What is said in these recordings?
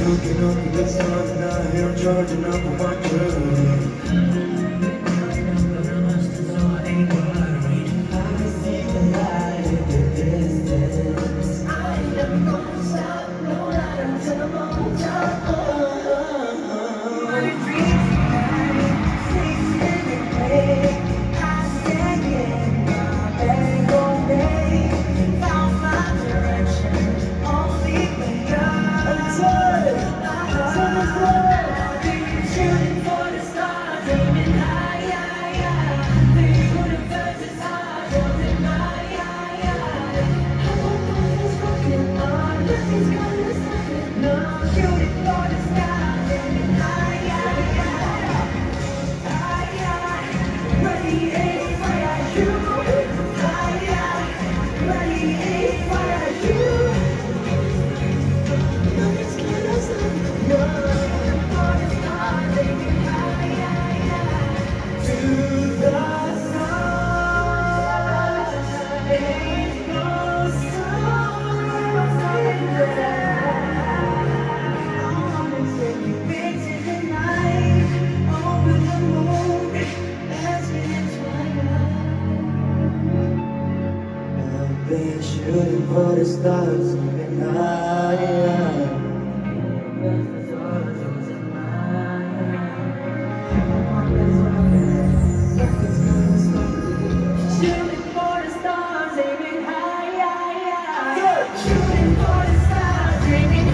Looking up at the stars and I hear 'em charging up on my curve. Been shooting for the stars and higher. Shooting for the stars, aiming higher. Shooting for the stars, aiming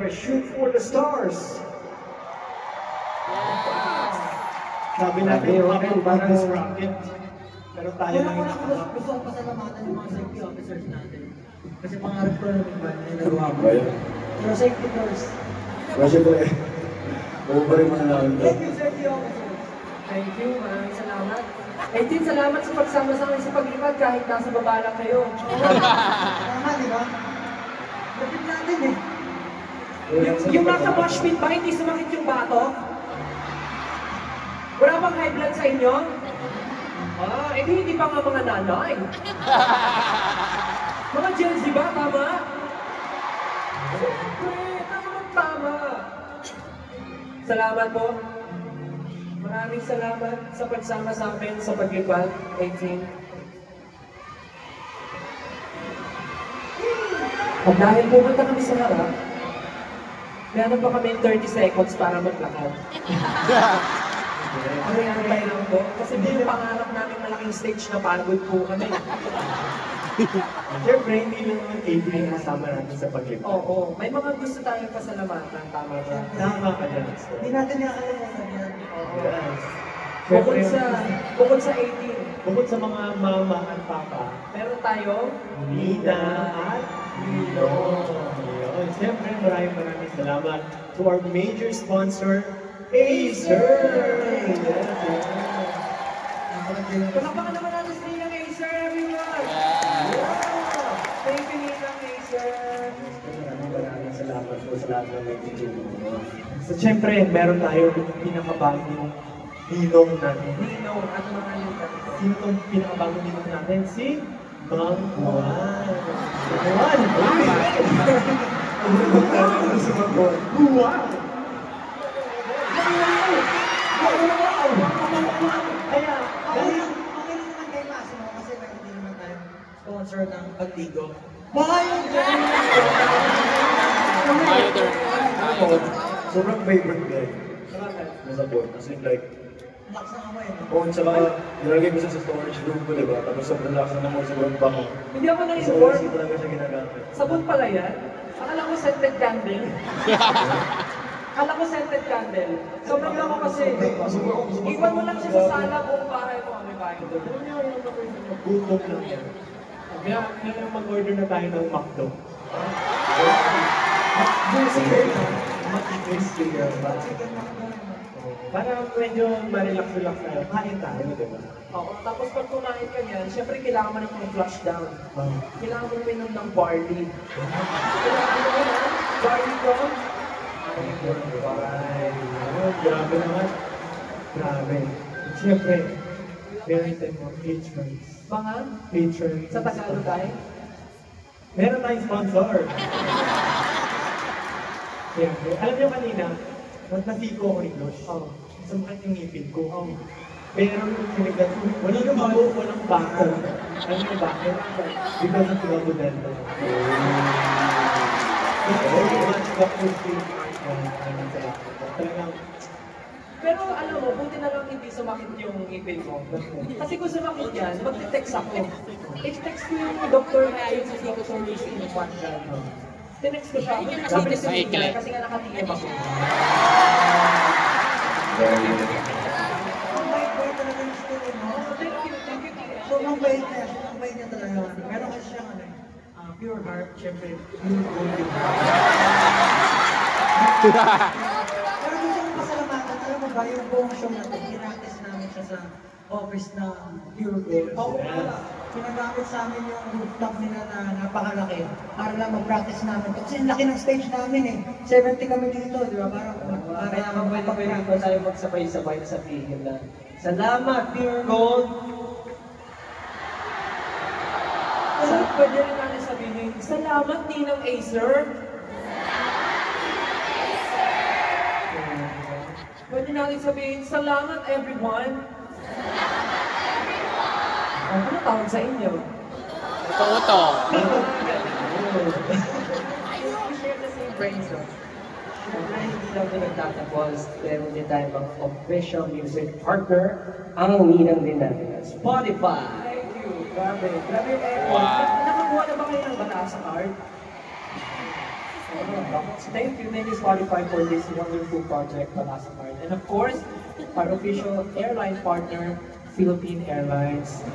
Shoot for the stars. Sabi natin, rocket bago rocket. Pero tayo lang yung gusto ko pasalamatan yung mga safety officers natin. Kasi pangarap ko namin ba na nagawa mo. Pero safety first. Siyempre, bububarin mo na lang. Thank you, safety officers. Thank you, maraming salamat. Din, salamat sa pagsama sa akin sa paglipad kahit nasa baba lang kayo. Tama, di ba? Lapit natin eh. Yung nasa mosh pit ba, hindi sumakit yung bato? Wala bang high blood sa inyo? Hindi pa nga mga nanay. Mga Gen Z ba, tama? Siyempre, tama. Salamat po. Maraming salamat sa pagsama sa akin sa paglipad, 18. At dahil pumunta kami sa harap, Meron pa kami 30 seconds para maglakad. Ano yan lang po? Kasi po yung pangarap namin malaking stage na pagod po kami. Siyempre, hindi lang naman 18 yung kasama natin sa paglipad. Oo, may mga gusto tayong pasalamatan, tama ba? Tama ka dyan. Hindi natin nakakalimutan yan. Yes. Bukod Siyempre, bukod sa 18, bukod sa mga mama at papa, meron tayo Nina at Nino. Yun. Siyempre, maraming salamat to our major sponsor, Acer! Yes, yes. Palakpakan naman natin sa Ninang Acer, everyone! Thank you, Ninang Acer! Maraming salamat po sa lahat ng may tutulong. So, siyempre, meron tayong pinakabagong ninong natin. Ninong, ano mga ninong? Sino itong pinakabagong ninong natin? Si Mang Juan. Juan! Ang si Mang Juan. Juan! Kaya, Okay lang naman kay Massimo kasi hindi naman tayo sponsor ng Pagdigo. Bahayo dyan! ako, sobrang favorite ko eh. Nasa board. As in like, Lakas na kamay, no? oh, tsaka nilagay ko siya sa storage room ko, diba? Tapos sobrang lakas na naman sobrang bango. Hindi ako So, na-inform. hindi talaga siya ginagamit. Sabon pala yan? Akala ko scented candle. Akala ko scented candle. Sobrang lang kasi. Iwan mo lang siya sa sala kung bahay mo. May bahay doon. Gutom lang yan. Kaya mag-order na tayo ng McDo. Para medyo ma-relax-relax tayo. Kain tayo, di ba? Oo, tapos pag kumain ka niyan, syempre kailangan mo ng flush down. Kailangan mo minom ng barley. Kailangan mo na, barley ko. Grabe naman. Grabe. Siyempre, meron tayong mga patrons. Mga Patrons. sa Tagalog tayo. Meron tayong sponsor. Siyempre. Alam niyo kanina, nasiko ako ni Glosh. Sumakit yung ngipin ko. Pero yung sinigat ko, walang mago, walang bako. Alam niyo bakit? Because of Labo Delta. Talagang, Pero alam mo, buti na lang hindi sumakit yung ngipin mo. Kasi kung sumakit yan, magte-text ako. I-text ko yung doktor na yun sa Dr. Luis Inquadran. Tinext ko siya. Sabi niya sa kasi nga nakatingin ako. Ang bait-bait talaga ng student, no? Thank you, Tia. Sobrang bait niya talaga. Meron kasi siyang pure heart, syempre, pure gold. Pero gusto kong pasalamatan, alam mo ba, yung buong show na ito, pinatis namin siya sa office ng Pure Gold. Oo. Pinagamit sa amin yung rooftop nila na napakalaki para lang mag-practice namin ito. Kasi ang laki ng stage namin eh. 70 kami dito, di ba? Para Kaya pwede ba tayo magsabay-sabay na sabihin na salamat, Pure Gold! Pwede rin natin sabihin, salamat, Ninang Acer! Pwede natin sabihin, salamat, everyone! Ano tawag sa inyo? Ito. We share the same brain cells. Siyempre, hindi lang ito nagtatapos. Meron din tayo mga official music partner, ang ninang din natin, Spotify. Thank you. Grabe. Grabe yung effort. Nakakuha na ba kayo ng Bataasa card? Thank you Spotify for this wonderful project, Bataasa card. And of course, our official airline partner, Philippine Airlines.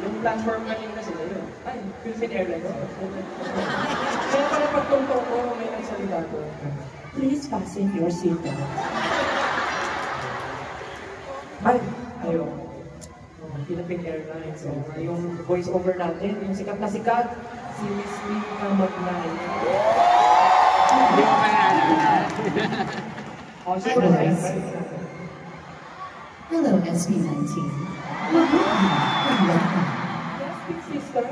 Yung platform kanina sila yun. Ay, Philippine Airlines. Kaya pala pagtungtong ko, may nagsalita ko. Please fasten your seatbelt. Ay, ayaw. Philippine Airlines. Yung voice over natin, yung sikat na sikat, si Miss Mika Magnay. Hindi ko kaya. Oh, super nice. Hello, SB19. Welcome. Yes, big sister.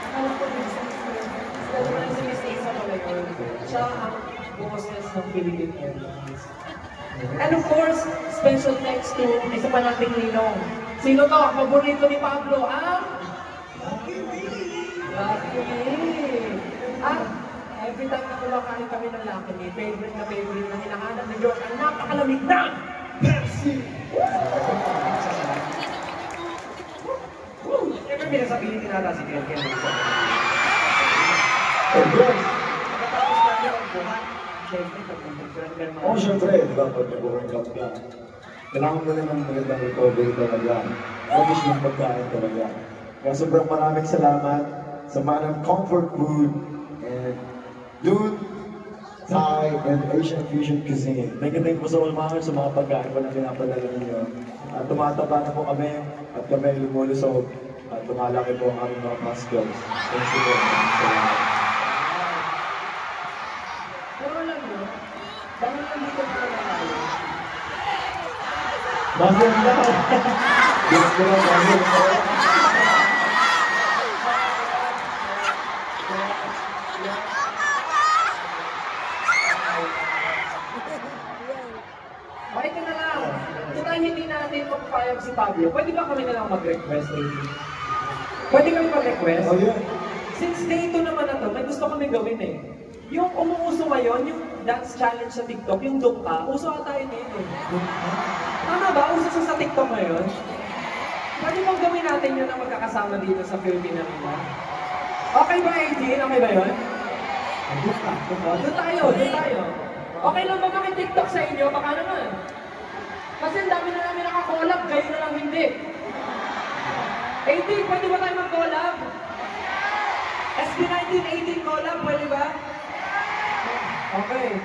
Akala ko din si Miss Mika. Lalo na si Miss Isa pala yun. Siya ang boses ng Philippine Airlines. And of course, special thanks to isa pa nating ninong. Sino to? Paborito ni Pablo, ah? Lucky me! At every time na kumakain kami ng Lucky Me, favorite na hinahanap ni Josh ang napakalamig na Pepsi! Siyempre pinasabihin din nata si Ken Ken. Pagkatapos natin ang buhat, siyempre pag-nag-grand mo. Oo, syempre, di ba, pag nag-workout ka, kailangan mo rin ng magandang recovery talaga. Focus yung pagkain talaga. Kaya sobrang maraming salamat sa Manam Comfort Food and Dude Thai and Asian Fusion Cuisine. Thank you po sa ulmangan sa mga pagkain po na pinapadala ninyo. At tumataba na po kami at kami ay lumulusog at tumalaki po ang aming mga muscles. Thank you po. Salamat. Pero alam mo, dahil nandito ko na tayo. Bakit na? Yes, po lang, bakit? Bakit ka na lang? Kung tayo hindi natin magpapayag si Pablo, pwede ba kami na lang mag-request? Pwede kami mag-request? Oh, yeah. Since day 2 naman na to, may gusto kami gawin eh. Yung umuuso ngayon, yung dance challenge sa TikTok, yung dungka, uso ata yun eh. Tama ba? Uso siya sa TikTok ngayon? Pwede bang gawin natin yun na magkakasama dito sa Philippine Arena? Okay ba, AJ? Okay ba yun? Doon tayo. Okay lang ba kami TikTok sa inyo? Baka naman. Kasi ang dami na namin nakakolab, kayo na lang hindi. AJ, pwede ba tayo mag-collab? SB19 collab, pwede ba? Okay.